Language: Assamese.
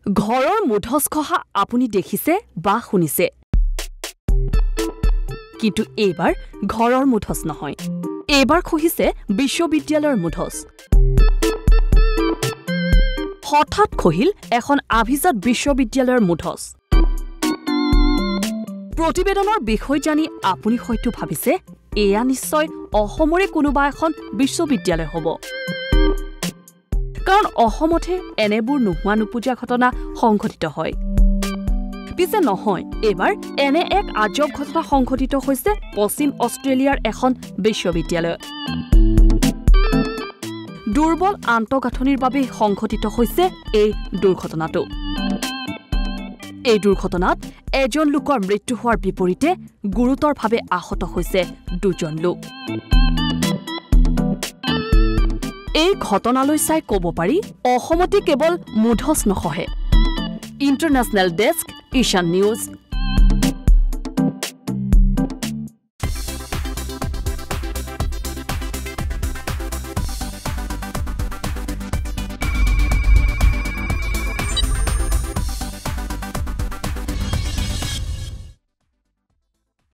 ঘৰৰ মুধচ খহা আপুনি দেখিছে বা শুনিছে কিন্তু এইবাৰ ঘৰৰ মুধচ নহয় এইবাৰ খহিছে বিশ্ববিদ্যালয়ৰ মুধচ হঠাৎ খহিল এখন আভিজাত বিশ্ববিদ্যালয়ৰ মুধচ প্ৰতিবেদনৰ বিষয় জানি আপুনি হয়তো ভাবিছে এয়া নিশ্চয় অসমৰে কোনোবা এখন বিশ্ববিদ্যালয় হ'ব কাৰণ অসমতে এনেবোৰ নোহোৱা নুপুজা ঘটনা সংঘটিত হয় পিছে নহয় এবাৰ এনে এক আজব ঘটনা সংঘটিত হৈছে পশ্চিম অষ্ট্ৰেলিয়াৰ এখন বিশ্ববিদ্যালয় দুৰ্বল আন্তঃগাঁথনিৰ বাবে সংঘটিত হৈছে এই দুৰ্ঘটনাটো এই দুৰ্ঘটনাত এজন লোকৰ মৃত্যু হোৱাৰ বিপৰীতে গুৰুতৰভাৱে আহত হৈছে দুজন লোক এই ঘটনালৈ চাই ক'ব পাৰি অসমতে কেৱল মুধচ নহয়ে ইন্টাৰনেশ্যনেল ডেস্ক ঈশান নিউজ